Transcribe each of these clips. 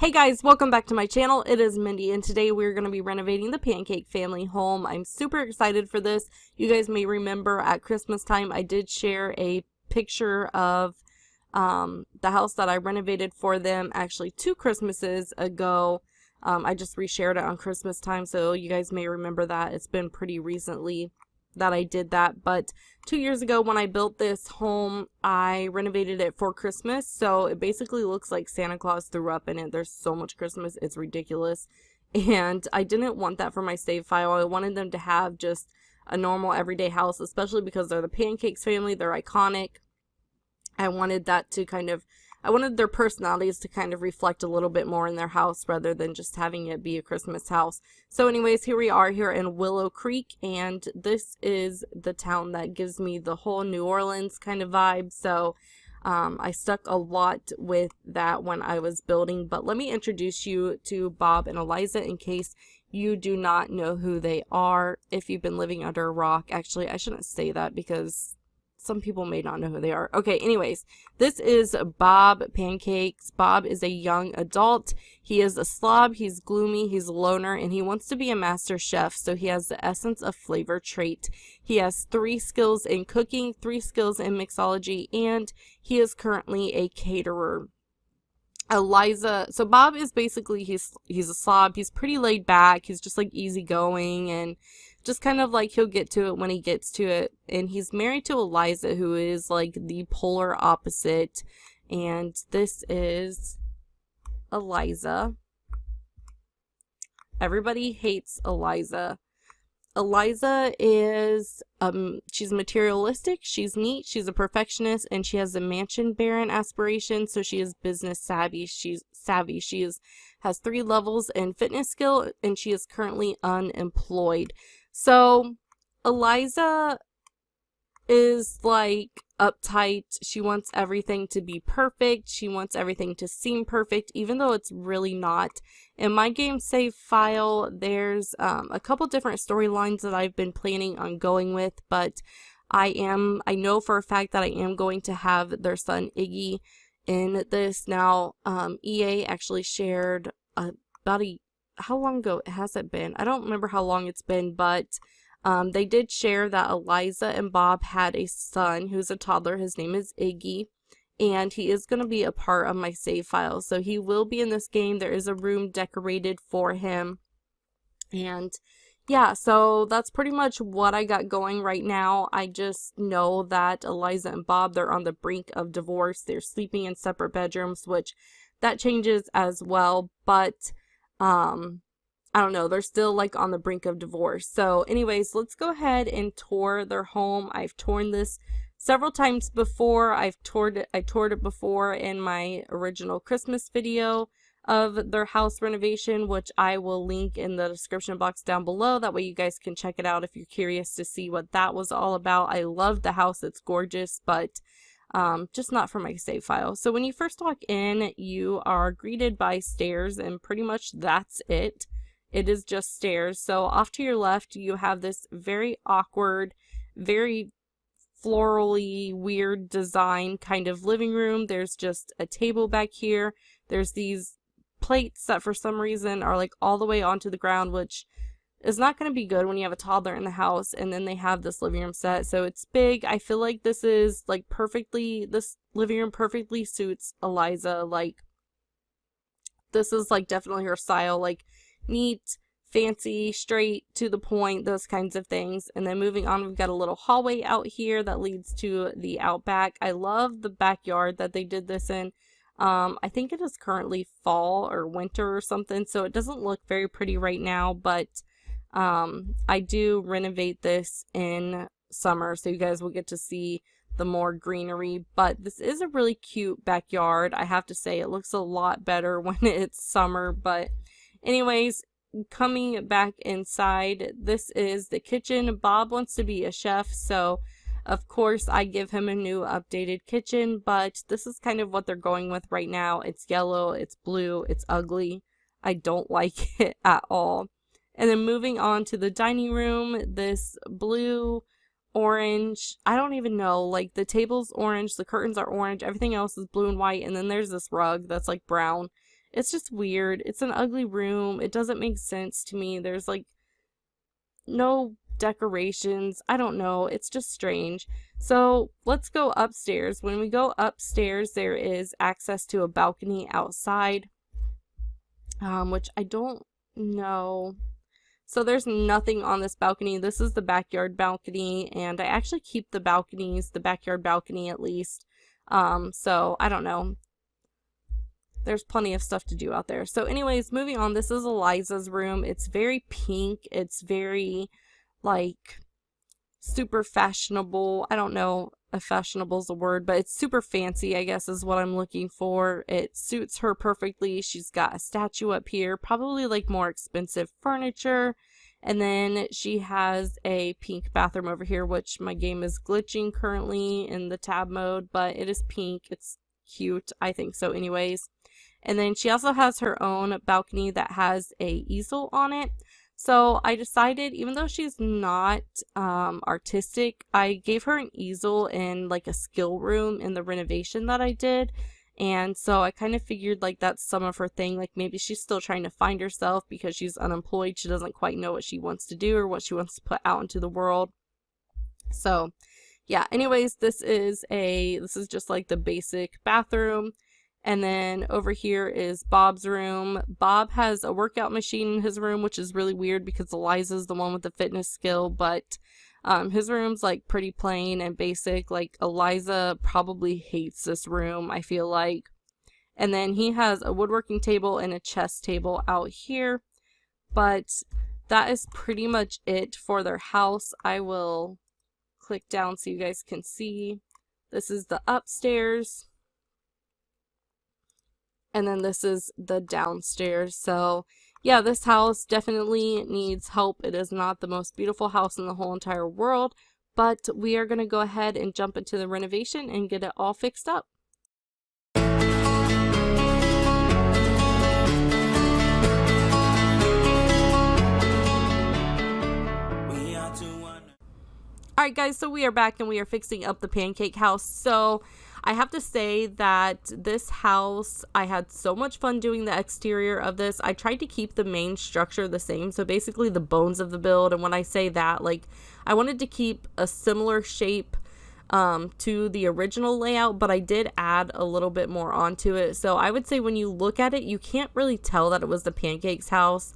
Hey guys, welcome back to my channel. It is Mindy, and today we're going to be renovating the Pancake family home. I'm super excited for this. You guys may remember at Christmas time I did share a picture of the house that I renovated for them actually 2 Christmases ago. I just reshared it on Christmas time, so you guys may remember that. It's been pretty recently that I did that, but 2 years ago when I built this home, I renovated it for Christmas, so it basically looks like Santa Claus threw up in it. There's so much Christmas, it's ridiculous, and I didn't want that for my save file. I wanted them to have just a normal everyday house, especially because they're the Pancakes family, they're iconic. I wanted that to I wanted their personalities to kind of reflect a little bit more in their house rather than just having it be a Christmas house. So anyways, here we are here in Willow Creek, and this is the town that gives me the whole New Orleans kind of vibe. So I stuck a lot with that when I was building, but let me introduce you to Bob and Eliza in case you do not know who they are if you've been living under a rock. Actually, I shouldn't say that because some people may not know who they are. Okay, anyways, this is Bob Pancakes. Bob is a young adult. He is a slob, he's gloomy, he's a loner, and he wants to be a master chef, so he has the essence of flavor trait. He has 3 skills in cooking, 3 skills in mixology, and he is currently a caterer. Eliza, so Bob is basically, he's a slob, he's pretty laid back, he's just like easygoing and just kind of like he'll get to it when he gets to it, and he's married to Eliza, who is like the polar opposite, and this is Eliza. Everybody hates Eliza. Eliza is, she's materialistic, she's neat, she's a perfectionist, and she has a mansion baron aspiration, so she is business savvy. She's savvy. She has 3 levels in fitness skill, and she is currently unemployed. So Eliza is like uptight. She wants everything to be perfect. She wants everything to seem perfect, even though it's really not. In my game save file, there's a couple different storylines that I've been planning on going with, but I know for a fact that I am going to have their son Iggy in this. Now, EA actually shared about how long ago has it been? I don't remember how long it's been, but they did share that Eliza and Bob had a son who's a toddler. His name is Iggy, and he is going to be a part of my save file. So he will be in this game. There is a room decorated for him. And yeah, so that's pretty much what I got going right now. I just know that Eliza and Bob, they're on the brink of divorce. They're sleeping in separate bedrooms, which that changes as well, but I don't know, they're still like on the brink of divorce. So anyways, let's go ahead and tour their home. I've torn this several times before. I toured it before in my original Christmas video of their house renovation, which I will link in the description box down below. That way you guys can check it out if you're curious to see what that was all about. I love the house, it's gorgeous, but just not for my save file. So when you first walk in, you are greeted by stairs, and pretty much that's it. It is just stairs. So off to your left, you have this very awkward, very florally weird design kind of living room. There's just a table back here. There's these plates that for some reason are like all the way onto the ground, which is not going to be good when you have a toddler in the house. And then they have this living room set, so it's big. I feel like this is like this living room perfectly suits Eliza. Like, this is like definitely her style, like neat, fancy, straight to the point, those kinds of things. And then moving on, we've got a little hallway out here that leads to the outback. I love the backyard that they did this in. I think it is currently fall or winter or something, so it doesn't look very pretty right now, but I do renovate this in summer, so you guys will get to see the more greenery. But this is a really cute backyard. I have to say, it looks a lot better when it's summer. But anyways, coming back inside, this is the kitchen. Bob wants to be a chef, so of course I give him a new updated kitchen, but this is kind of what they're going with right now. It's yellow, it's blue, it's ugly. I don't like it at all. And then moving on to the dining room, this blue, orange, I don't even know, like the table's orange, the curtains are orange, everything else is blue and white, and then there's this rug that's like brown. It's just weird. It's an ugly room. It doesn't make sense to me. There's like no decorations. I don't know. It's just strange. So let's go upstairs. When we go upstairs, there is access to a balcony outside, which I don't know. So there's nothing on this balcony. This is the backyard balcony, and I actually keep the balconies, the backyard balcony at least. So I don't know. There's plenty of stuff to do out there. So anyways, moving on, this is Eliza's room. It's very pink. It's very, like, super fashionable. I don't know if fashionable is a word, but it's super fancy, I guess, is what I'm looking for. It suits her perfectly. She's got a statue up here, probably, like, more expensive furniture. And then she has a pink bathroom over here, which my game is glitching currently in the tab mode, but it is pink. It's cute. I think so anyways. And then she also has her own balcony that has a easel on it. So I decided, even though she's not artistic, I gave her an easel in like a skill room in the renovation that I did. And so I kind of figured like that's some of her thing. Like maybe she's still trying to find herself because she's unemployed. She doesn't quite know what she wants to do or what she wants to put out into the world. So yeah, anyways, this is just like the basic bathroom. And then over here is Bob's room. Bob has a workout machine in his room, which is really weird because Eliza's the one with the fitness skill, but his room's like pretty plain and basic. Like Eliza probably hates this room, I feel like. And then he has a woodworking table and a chess table out here. But that is pretty much it for their house. I will click down so you guys can see. This is the upstairs. And then this is the downstairs. So yeah, this house definitely needs help. It is not the most beautiful house in the whole entire world, but we are going to go ahead and jump into the renovation and get it all fixed up. Alright guys, so we are back and we are fixing up the pancake house. So I have to say that this house, I had so much fun doing the exterior of this. I tried to keep the main structure the same, so basically the bones of the build. And when I say that, like, I wanted to keep a similar shape to the original layout, but I did add a little bit more onto it. So I would say when you look at it, you can't really tell that it was the Pancakes house.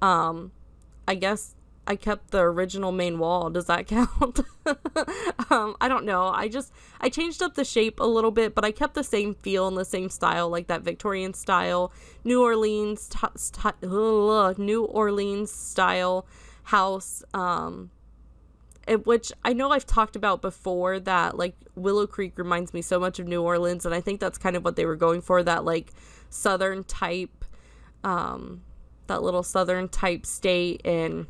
I guess I kept the original main wall. Does that count? I don't know. I changed up the shape a little bit, but I kept the same feel and the same style, like that Victorian style, New Orleans style house. Which I know I've talked about before, that like Willow Creek reminds me so much of New Orleans, and I think that's kind of what they were going for, that like southern type, that little southern type state. And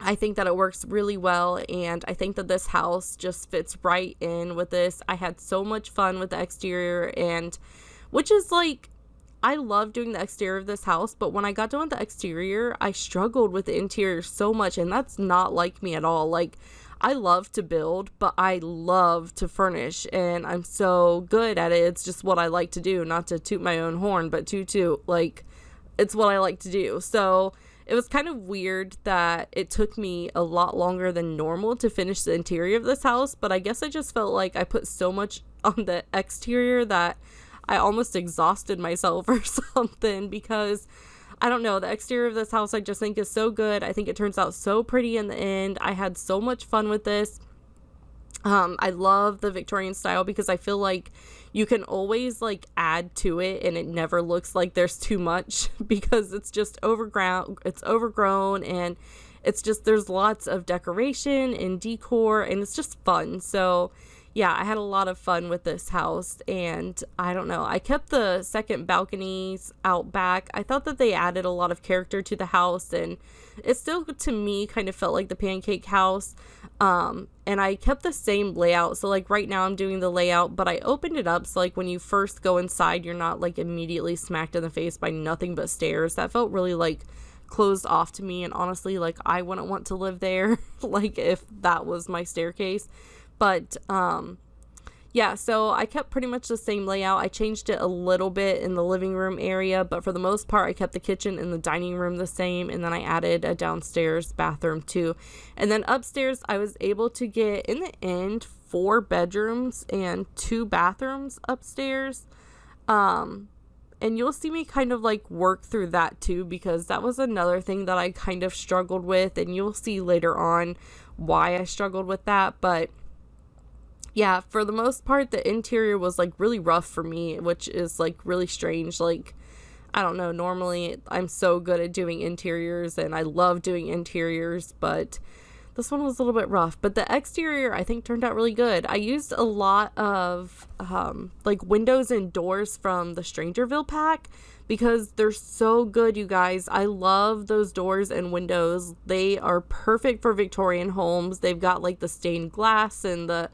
I think that it works really well, and I think that this house just fits right in with this. I had so much fun with the exterior, and which is like, I love doing the exterior of this house, but when I got done with the exterior, I struggled with the interior so much, and that's not like me at all. Like, I love to build, but I love to furnish, and I'm so good at it. It's just what I like to do, not to toot my own horn, but like, it's what I like to do. So it was kind of weird that it took me a lot longer than normal to finish the interior of this house, but I guess I just felt like I put so much on the exterior that I almost exhausted myself or something, because I don't know, the exterior of this house I just think is so good. I think it turns out so pretty in the end. I had so much fun with this. I love the Victorian style because I feel like you can always like add to it and it never looks like there's too much, because it's just overgrown, and it's just, there's lots of decoration and decor, and it's just fun. So yeah, I had a lot of fun with this house, and I don't know, I kept the second balconies out back. I thought that they added a lot of character to the house, and it still, to me, kind of felt like the Pancake house. And I kept the same layout. So like right now I'm doing the layout, but I opened it up so like when you first go inside, you're not like immediately smacked in the face by nothing but stairs. That felt really like closed off to me, and honestly, like I wouldn't want to live there like if that was my staircase. But yeah, so I kept pretty much the same layout. I changed it a little bit in the living room area, but for the most part, I kept the kitchen and the dining room the same, and then I added a downstairs bathroom too. And then upstairs, I was able to get, in the end, 4 bedrooms and 2 bathrooms upstairs. And you'll see me kind of like work through that too, because that was another thing that I kind of struggled with, and you'll see later on why I struggled with that. But yeah, for the most part, the interior was like really rough for me, which is like really strange. Like, I don't know, normally I'm so good at doing interiors and I love doing interiors, but this one was a little bit rough. But the exterior, I think, turned out really good. I used a lot of like windows and doors from the Strangerville pack because they're so good, you guys. I love those doors and windows. They are perfect for Victorian homes. They've got like the stained glass and the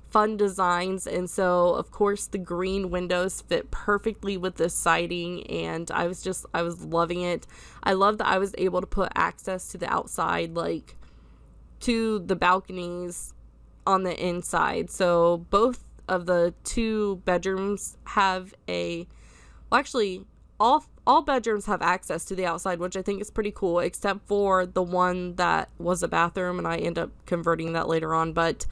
fun designs, and so of course the green windows fit perfectly with this siding, and I was loving it. I love that I was able to put access to the outside, like to the balconies on the inside. So both of the 2 bedrooms have actually all bedrooms have access to the outside, which I think is pretty cool, except for the one that was a bathroom, and I end up converting that later on. But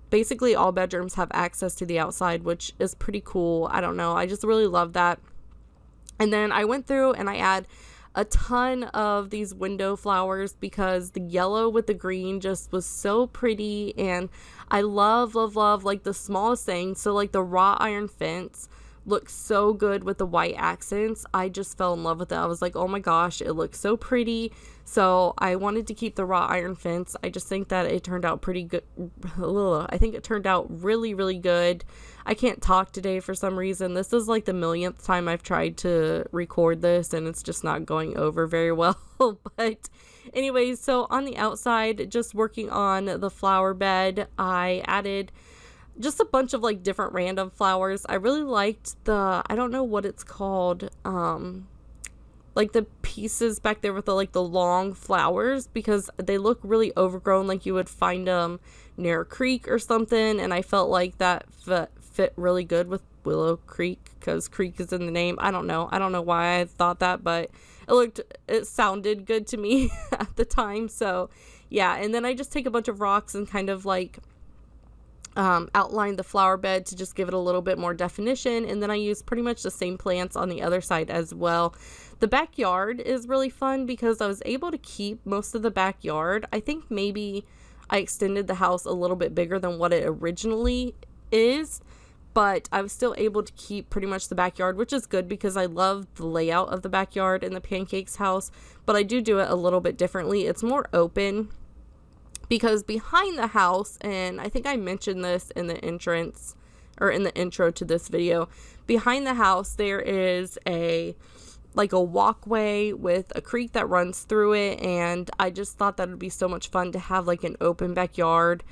basically all bedrooms have access to the outside, which is pretty cool. I don't know, I just really love that. And then I went through and I add a ton of these window flowers because the yellow with the green just was so pretty, and I love like the smallest things. So like the wrought iron fence looks so good with the white accents. I just fell in love with it. I was like, oh my gosh, it looks so pretty. So I wanted to keep the wrought iron fence. I just think that it turned out pretty good. I think it turned out really, really good. I can't talk today for some reason. This is like the millionth time I've tried to record this, and it's just not going over very well. But anyways, so on the outside, just working on the flower bed, I added just a bunch of like different random flowers. I really liked I don't know what it's called, like the pieces back there with the like the long flowers, because they look really overgrown, like you would find them near a creek or something, and I felt like that fit really good with Willow Creek because creek is in the name. I don't know why I thought that, but it sounded good to me at the time. So yeah, and then I just take a bunch of rocks and kind of like outline the flower bed to just give it a little bit more definition, and then I use pretty much the same plants on the other side as well. The backyard is really fun because I was able to keep most of the backyard. I think maybe I extended the house a little bit bigger than what it originally is, but I was still able to keep pretty much the backyard, which is good because I love the layout of the backyard in the Pancakes house, but I do it a little bit differently. It's more open because behind the house, and I think I mentioned this in the entrance or in the intro to this video, behind the house there is a walkway with a creek that runs through it, and I just thought that would be so much fun to have like an open backyard.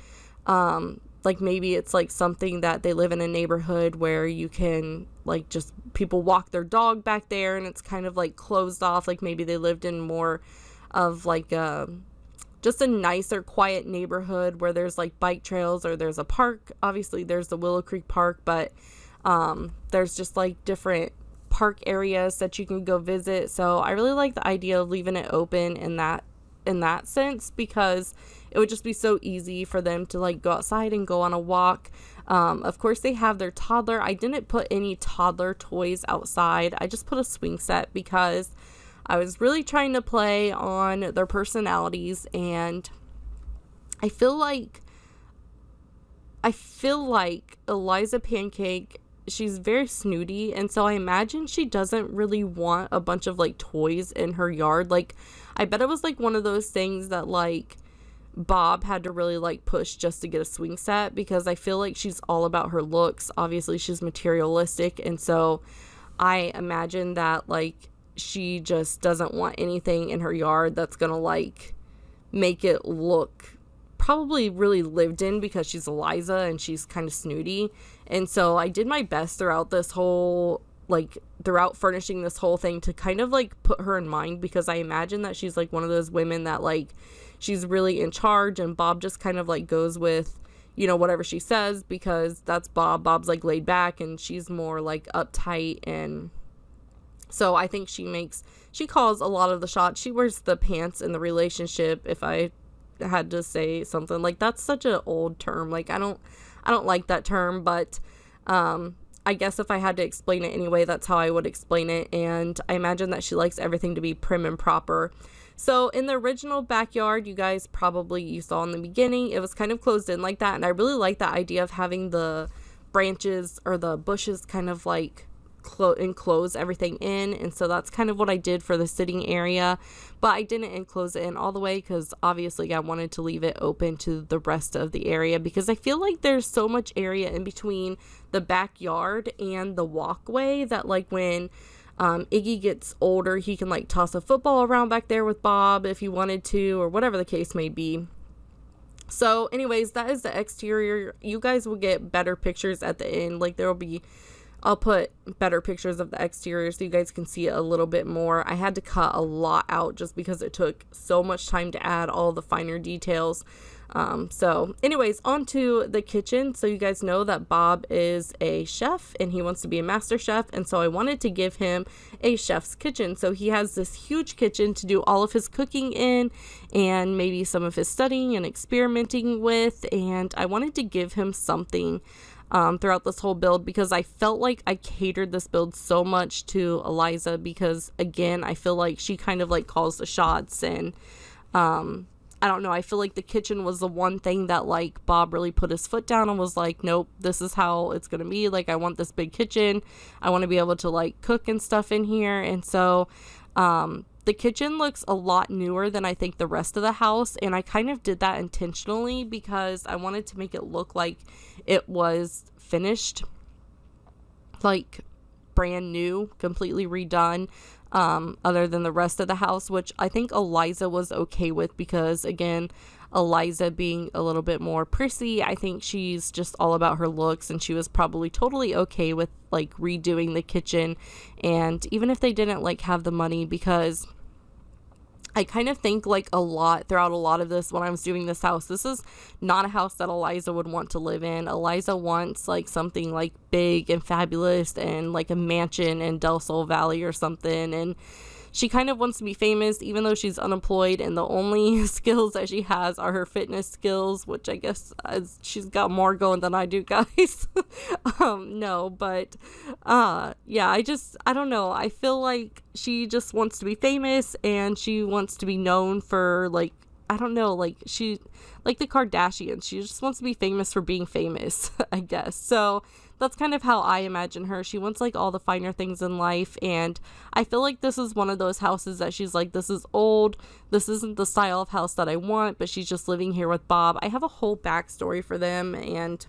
Like maybe it's like something that they live in a neighborhood where you can like just people walk their dog back there and it's kind of like closed off, like maybe they lived in more of like just a nicer quiet neighborhood where there's like bike trails or there's a park. Obviously there's the Willow Creek Park, but there's just like different park areas that you can go visit. So I really like the idea of leaving it open in that sense, because it would just be so easy for them to like go outside and go on a walk. Of course they have their toddler. I didn't put any toddler toys outside. I just put a swing set because I was really trying to play on their personalities, and I feel like Eliza Pancake, she's very snooty, and so I imagine she doesn't really want a bunch of like toys in her yard. Like I bet it was like one of those things that like Bob had to really like push just to get a swing set, because I feel like she's all about her looks. Obviously she's materialistic, and so I imagine that like she just doesn't want anything in her yard that's gonna like make it look probably really lived in, because she's Eliza and she's kind of snooty. And so I did my best throughout furnishing this whole thing to kind of like put her in mind, because I imagine that she's like one of those women that like she's really in charge, and Bob just kind of like goes with, you know, whatever she says, because that's Bob. Bob's like laid back and she's more like uptight. And so I think she calls a lot of the shots. She wears the pants in the relationship, if I had to say something. Like, that's such an old term. Like, I don't like that term, but I guess if I had to explain it anyway, that's how I would explain it. And I imagine that she likes everything to be prim and proper. So in the original backyard, you guys you saw in the beginning, it was kind of closed in like that. And I really like the idea of having the branches or the bushes kind of like enclose everything in. And so that's kind of what I did for the sitting area, but I didn't enclose it in all the way because obviously I wanted to leave it open to the rest of the area, because I feel like there's so much area in between the backyard and the walkway that, like, when Iggy gets older, he can like toss a football around back there with Bob if he wanted to, or whatever the case may be. So anyways, that is the exterior. You guys will get better pictures at the end. Like, I'll put better pictures of the exterior so you guys can see it a little bit more. I had to cut a lot out just because it took so much time to add all the finer details. So anyways, on to the kitchen. So you guys know that Bob is a chef and he wants to be a master chef. And so I wanted to give him a chef's kitchen. So he has this huge kitchen to do all of his cooking in and maybe some of his studying and experimenting with. And I wanted to give him something throughout this whole build, because I felt like I catered this build so much to Eliza, because again, I feel like she kind of like calls the shots. And I don't know, I feel like the kitchen was the one thing that like Bob really put his foot down and was like, nope, this is how it's gonna be. Like, I want this big kitchen, I want to be able to like cook and stuff in here. And so the kitchen looks a lot newer than I think the rest of the house, and I kind of did that intentionally because I wanted to make it look like it was finished, like brand new, completely redone, other than the rest of the house, which I think Eliza was okay with, because again, Eliza being a little bit more prissy, I think she's just all about her looks, and she was probably totally okay with like redoing the kitchen. And even if they didn't like have the money, because I kind of think like throughout a lot of this, when I was doing this house, this is not a house that Eliza would want to live in. Eliza wants like something like big and fabulous and like a mansion in Del Sol Valley or something. And she kind of wants to be famous, even though she's unemployed, and the only skills that she has are her fitness skills, which I guess she's got more going than I do, guys. No, but yeah, I don't know. I feel like she just wants to be famous, and she wants to be known for, like, I don't know, like like the Kardashians. She just wants to be famous for being famous, I guess. So that's kind of how I imagine her. She wants like all the finer things in life, and I feel like this is one of those houses that she's like, this is old, this isn't the style of house that I want, but she's just living here with Bob. I have a whole backstory for them, and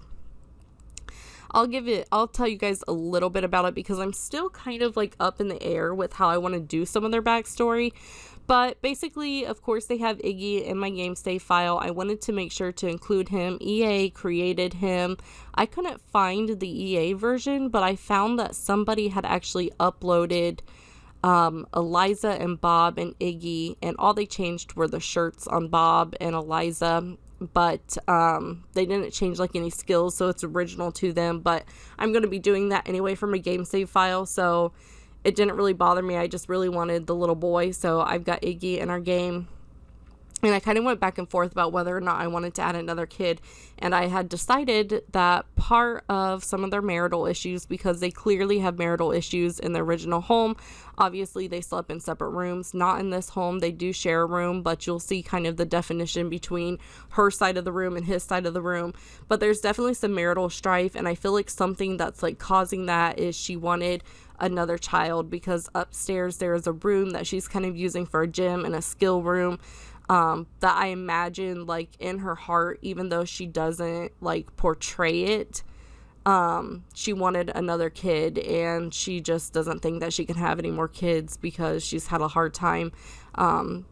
I'll tell you guys a little bit about it, because I'm still kind of like up in the air with how I want to do some of their backstory. But basically, of course, they have Iggy in my game save file. I wanted to make sure to include him. EA created him. I couldn't find the EA version, but I found that somebody had actually uploaded Eliza and Bob and Iggy, and all they changed were the shirts on Bob and Eliza, but they didn't change like any skills, so it's original to them. But I'm going to be doing that anyway from a game save file, so it didn't really bother me. I just really wanted the little boy, so I've got Iggy in our game. And I kind of went back and forth about whether or not I wanted to add another kid. And I had decided that part of some of their marital issues, because they clearly have marital issues in the original home. Obviously, they slept in separate rooms. Not in this home. They do share a room, but you'll see kind of the definition between her side of the room and his side of the room. But there's definitely some marital strife. And I feel like something that's like causing that is she wanted another child, because upstairs there is a room that she's kind of using for a gym and a skill room. That I imagine like in her heart, even though she doesn't like portray it, she wanted another kid, and she just doesn't think that she can have any more kids because she's had a hard time.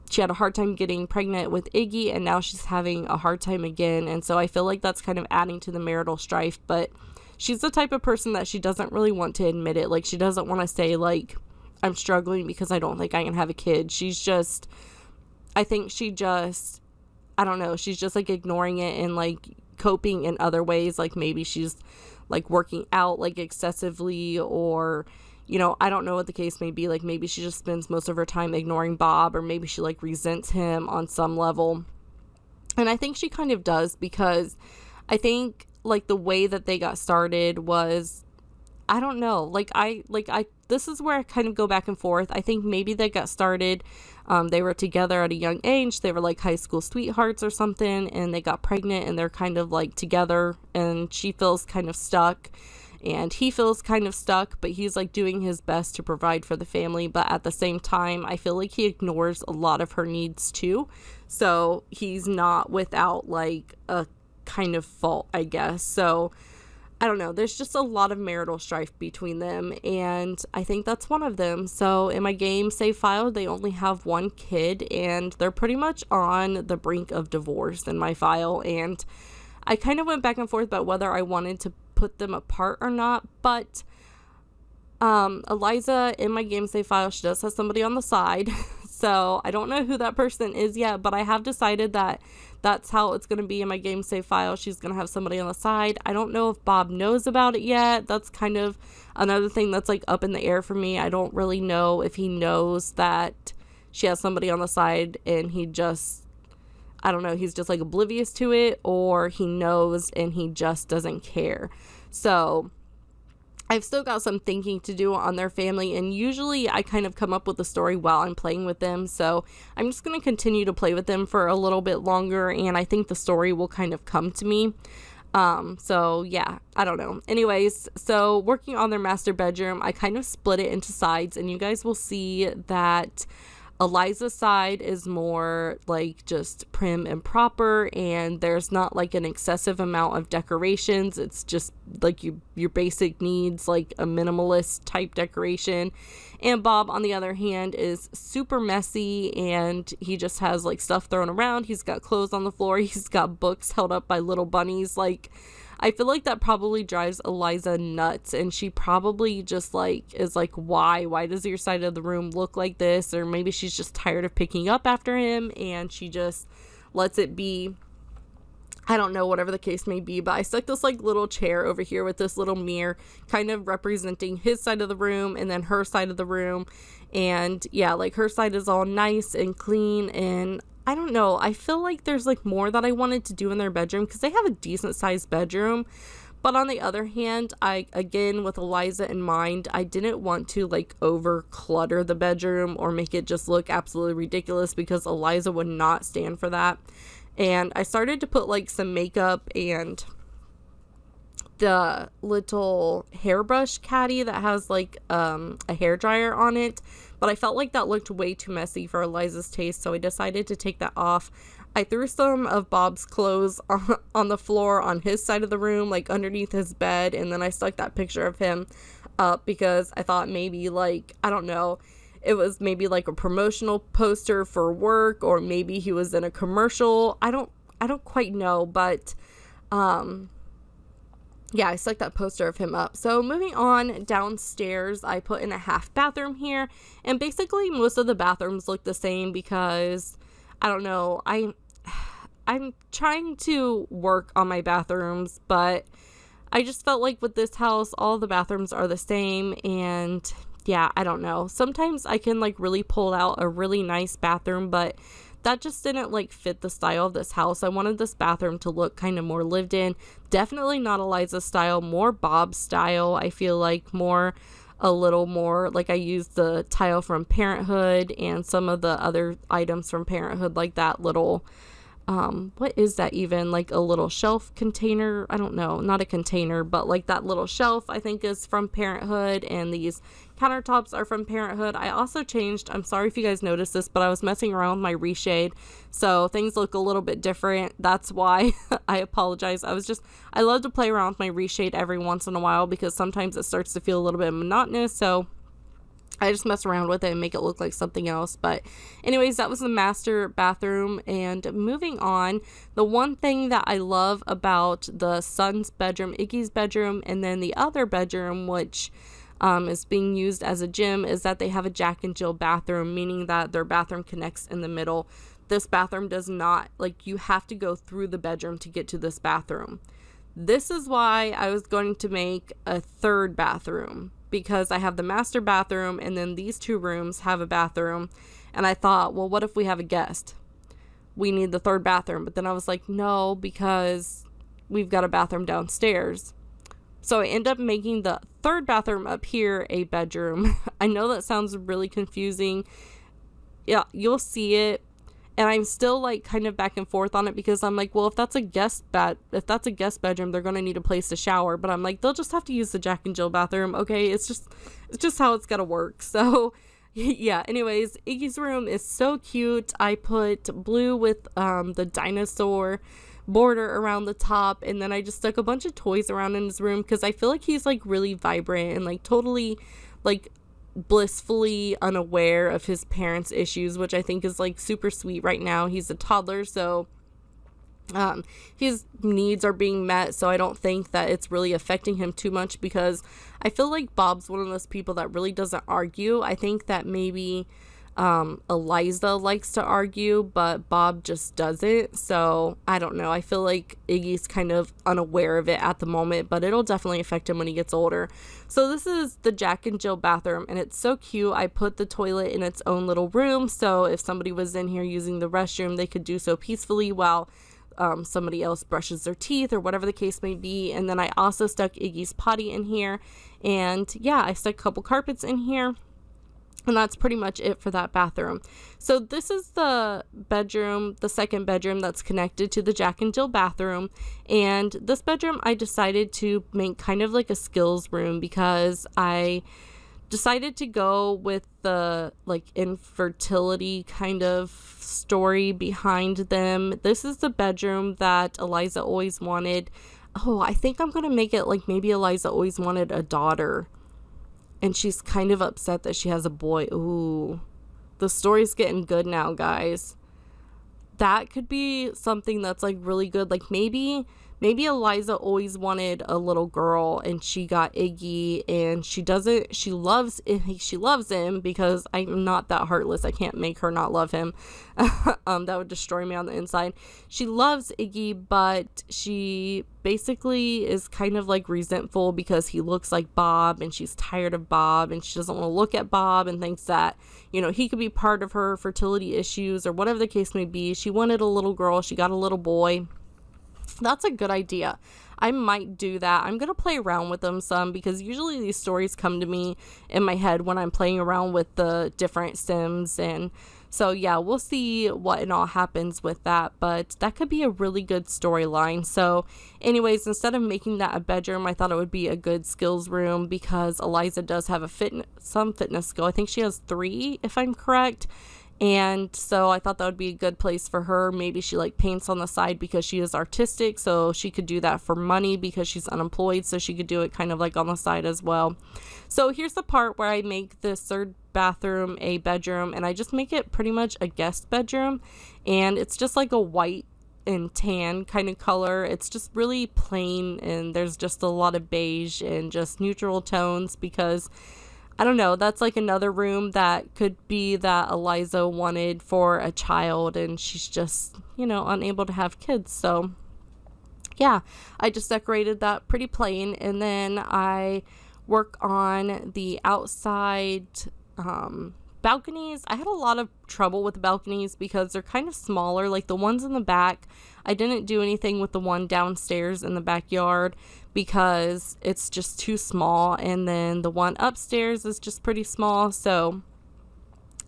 She had a hard time getting pregnant with Iggy, and now she's having a hard time again. And so I feel like that's kind of adding to the marital strife, but she's the type of person that she doesn't really want to admit it. Like, she doesn't want to say like, I'm struggling because I don't think I can have a kid. I think she just, I don't know, she's just like ignoring it and like coping in other ways, like maybe she's like working out like excessively, or I don't know what the case may be. Like maybe she just spends most of her time ignoring Bob, or maybe she like resents him on some level. And I think she kind of does, because I think like the way that they got started was, I don't know, this is where I kind of go back and forth. I think maybe they got started, they were together at a young age, they were like high school sweethearts or something, and they got pregnant and they're kind of like together, and she feels kind of stuck and he feels kind of stuck, but he's like doing his best to provide for the family. But at the same time, I feel like he ignores a lot of her needs too. So he's not without like a kind of fault, I guess. So I don't know. There's just a lot of marital strife between them, and I think that's one of them. So in my game save file, they only have one kid, and they're pretty much on the brink of divorce in my file. And I kind of went back and forth about whether I wanted to put them apart or not, but Eliza in my game save file, she does have somebody on the side. So I don't know who that person is yet, but I have decided that that's how it's going to be in my game save file. She's going to have somebody on the side. I don't know if Bob knows about it yet. That's kind of another thing that's like up in the air for me. I don't really know if he knows that she has somebody on the side and he just, I don't know, he's just like oblivious to it, or he knows and he just doesn't care. So I've still got some thinking to do on their family, and usually I kind of come up with a story while I'm playing with them, so I'm just going to continue to play with them for a little bit longer, and I think the story will kind of come to me. So yeah, I don't know. Anyways, so working on their master bedroom, I kind of split it into sides, and you guys will see that Eliza's side is more like just prim and proper, and there's not like an excessive amount of decorations. It's just like your basic needs, like a minimalist type decoration. And Bob, on the other hand, is super messy, and he just has like stuff thrown around. He's got clothes on the floor. He's got books held up by little bunnies. Like, I feel like that probably drives Eliza nuts, and she probably just like is like, why does your side of the room look like this? Or maybe she's just tired of picking up after him and she just lets it be. I don't know, whatever the case may be. But I stuck this like little chair over here with this little mirror kind of representing his side of the room and then her side of the room. And yeah, like her side is all nice and clean, and I don't know, I feel like there's like more that I wanted to do in their bedroom, because they have a decent sized bedroom. But on the other hand, I, again, with Eliza in mind, I didn't want to like over clutter the bedroom or make it just look absolutely ridiculous, because Eliza would not stand for that. And I started to put like some makeup and the little hairbrush caddy that has like a hair dryer on it, but I felt like that looked way too messy for Eliza's taste, so I decided to take that off. I threw some of Bob's clothes on the floor on his side of the room, like underneath his bed, and then I stuck that picture of him up because I thought maybe like, I don't know, it was maybe like a promotional poster for work, or maybe he was in a commercial. I don't quite know, but yeah, I stuck that poster of him up. So moving on downstairs, I put in a half bathroom here, and basically most of the bathrooms look the same because, I don't know, I'm trying to work on my bathrooms, but I just felt like with this house, all the bathrooms are the same, and yeah, I don't know. Sometimes I can like really pull out a really nice bathroom, but that just didn't like fit the style of this house. I wanted this bathroom to look kind of more lived in. Definitely not Eliza's style, more Bob's style. I feel like a little more like I used the tile from Parenthood and some of the other items from Parenthood, like that little what is that even, like a little shelf container? I don't know, not a container, but like that little shelf I think is from Parenthood, and these countertops are from Parenthood. I also changed, I'm sorry if you guys noticed this, but I was messing around with my reshade, so things look a little bit different. That's why. I apologize. I love to play around with my reshade every once in a while, because sometimes it starts to feel a little bit monotonous, so I just mess around with it and make it look like something else. But anyways, that was the master bathroom. And moving on, the one thing that I love about the son's bedroom, Iggy's bedroom, and then the other bedroom, which is being used as a gym, is that they have a Jack and Jill bathroom, meaning that their bathroom connects in the middle. this bathroom does not, like, you have to go through the bedroom to get to this bathroom. This is why I was going to make a third bathroom, because I have the master bathroom and then these 2 rooms have a bathroom. And I thought, well, what if we have a guest? We need the third bathroom. But then I was like, no, because we've got a bathroom downstairs. So I end up making the third bathroom up here a bedroom. I know that sounds really confusing. Yeah, you'll see it. And I'm still like kind of back and forth on it, because I'm like, well, if that's a guest bedroom, they're going to need a place to shower. But I'm like, they'll just have to use the Jack and Jill bathroom. Okay, it's just how it's got to work. So yeah, anyways, Iggy's room is so cute. I put blue with the dinosaur border around the top, and then I just stuck a bunch of toys around in his room, because I feel like he's like really vibrant and like totally like blissfully unaware of his parents' issues, which I think is like super sweet right now. He's a toddler, so his needs are being met, so I don't think that it's really affecting him too much, because I feel like Bob's one of those people that really doesn't argue. I think that maybe Eliza likes to argue, but Bob just doesn't. So I don't know. I feel like Iggy's kind of unaware of it at the moment, but it'll definitely affect him when he gets older. So this is the Jack and Jill bathroom, and it's so cute. I put the toilet in its own little room, so if somebody was in here using the restroom, they could do so peacefully while somebody else brushes their teeth or whatever the case may be. And then I also stuck Iggy's potty in here, and yeah, I stuck a couple carpets in here. And that's pretty much it for that bathroom. So this is the bedroom, the second bedroom that's connected to the Jack and Jill bathroom. And this bedroom I decided to make kind of like a skills room, because I decided to go with the like infertility kind of story behind them. This is the bedroom that Eliza always wanted. Oh, I think I'm going to make it like maybe Eliza always wanted a daughter, and she's kind of upset that she has a boy. Ooh, the story's getting good now, guys. That could be something that's like really good. Like maybe Eliza always wanted a little girl, and she got Iggy, and she loves him, because I'm not that heartless. I can't make her not love him. That would destroy me on the inside. She loves Iggy, but she basically is kind of like resentful because he looks like Bob, and she's tired of Bob, and she doesn't want to look at Bob, and thinks that, you know, he could be part of her fertility issues or whatever the case may be. She wanted a little girl. She got a little boy. That's a good idea. I might do that. I'm going to play around with them some, because usually these stories come to me in my head when I'm playing around with the different Sims. And so, yeah, we'll see what and all happens with that. But that could be a really good storyline. So anyways, instead of making that a bedroom, I thought it would be a good skills room, because Eliza does have some fitness skill. I think she has 3, if I'm correct. And so I thought that would be a good place for her. Maybe she like paints on the side because she is artistic, so she could do that for money because she's unemployed, so she could do it kind of like on the side as well. So here's the part where I make this third bathroom a bedroom, and I just make it pretty much a guest bedroom, and it's just like a white and tan kind of color. It's just really plain, and there's just a lot of beige and just neutral tones, because I don't know, that's like another room that could be that Eliza wanted for a child, and she's just, you know, unable to have kids. So yeah, I just decorated that pretty plain, and then I work on the outside balconies. I had a lot of trouble with the balconies because they're kind of smaller. Like the ones in the back, I didn't do anything with the one downstairs in the backyard because it's just too small, and then the one upstairs is just pretty small. So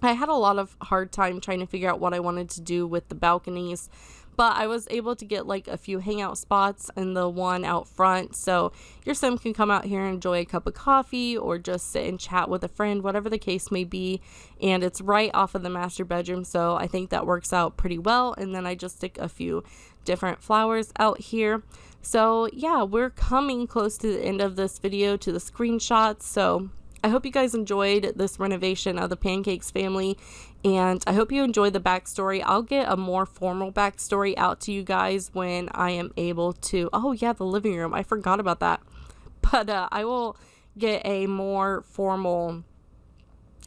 I had a lot of hard time trying to figure out what I wanted to do with the balconies, but I was able to get like a few hangout spots in the one out front, so your sim can come out here and enjoy a cup of coffee or just sit and chat with a friend, whatever the case may be. And it's right off of the master bedroom, so I think that works out pretty well. And then I just stick a few different flowers out here. So yeah, we're coming close to the end of this video, to the screenshots. So I hope you guys enjoyed this renovation of the Pancakes family, and I hope you enjoyed the backstory. I'll get a more formal backstory out to you guys when I am able to. Oh yeah, the living room, I forgot about that. But I will get a more formal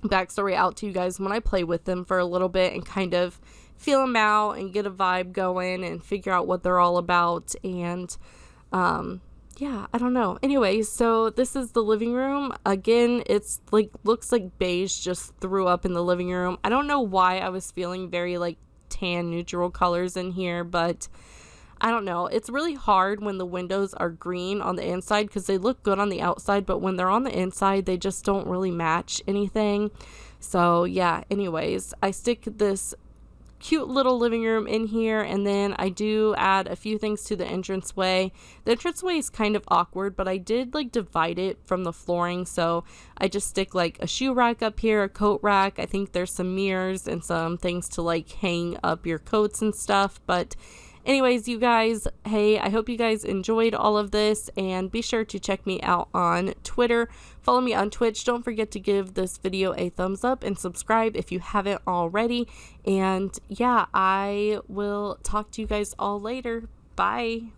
backstory out to you guys when I play with them for a little bit and kind of feel them out and get a vibe going and figure out what they're all about. And yeah, I don't know. Anyways, so this is the living room. Again, it's like looks like beige just threw up in the living room. I don't know why I was feeling very like tan neutral colors in here, but I don't know. It's really hard when the windows are green on the inside because they look good on the outside, but when they're on the inside, they just don't really match anything. So yeah, anyways, I stick this cute little living room in here, and then I do add a few things to the entranceway. The entranceway is kind of awkward, but I did like divide it from the flooring, so I just stick like a shoe rack up here, a coat rack. I think there's some mirrors and some things to like hang up your coats and stuff. But anyways, you guys, hey, I hope you guys enjoyed all of this, and be sure to check me out on Twitter. Follow me on Twitch. Don't forget to give this video a thumbs up and subscribe if you haven't already. And yeah, I will talk to you guys all later. Bye.